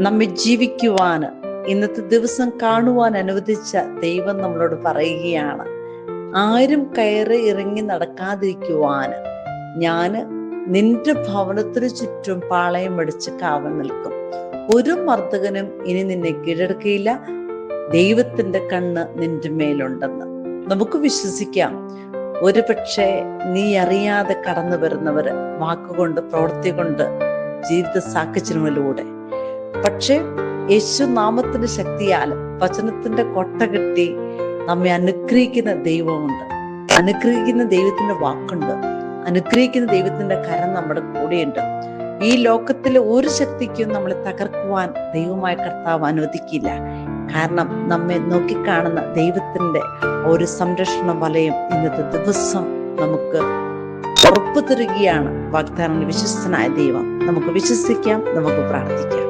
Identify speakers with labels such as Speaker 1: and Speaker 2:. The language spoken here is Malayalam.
Speaker 1: നമ്മെ ജീവിക്കുവാൻ, ഇന്നത്തെ ദിവസം കാണുവാൻ അനുവദിച്ച ദൈവം നമ്മളോട് പറയുകയാണ്, ആരും കയറി ഇറങ്ങി നടക്കാതിരിക്കുവാൻ ഞാൻ നിന്റെ ഭവനത്തിന് ചുറ്റും പാളയം അടിച്ച് കാവൽ നിൽക്കും. ഒരു മർദ്ദകനും ഇനി നിന്നെ കീഴടക്കിയില്ല. ദൈവത്തിന്റെ കണ്ണ് നിന്റെ മേലുണ്ടെന്ന് നമുക്ക് വിശ്വസിക്കാം. ഒരു പക്ഷേ നീ അറിയാതെ കടന്നു വരുന്നവര് വാക്കുകൊണ്ട്, പ്രവൃത്തി കൊണ്ട്, ജീവിത സാഹചര്യങ്ങളിലൂടെ, പക്ഷെ യേശു നാമത്തിന്റെ ശക്തിയാൽ വചനത്തിന്റെ കൊട്ട കെട്ടി നമ്മെ അനുഗ്രഹിക്കുന്ന ദൈവമുണ്ട്. അനുഗ്രഹിക്കുന്ന ദൈവത്തിന്റെ വാക്കുണ്ട്. അനുഗ്രഹിക്കുന്ന ദൈവത്തിന്റെ കരം നമ്മുടെ കൂടെയുണ്ട്. ഈ ലോകത്തിലെ ഒരു ശക്തിക്കും നമ്മളെ തകർക്കുവാൻ ദൈവമായ കർത്താവ് അനുവദിക്കില്ല. കാരണം നമ്മെ നോക്കിക്കാണുന്ന ദൈവത്തിന്റെ ഒരു സംരക്ഷണ വലയം ഇന്നത്തെ ദിവസം നമുക്ക് ഉറപ്പു തരികയാണ് വാഗ്ദാനങ്ങളിൽ വിശ്വസ്തനായ ദൈവം. നമുക്ക് വിശ്വസിക്കാം, നമുക്ക് പ്രാർത്ഥിക്കാം.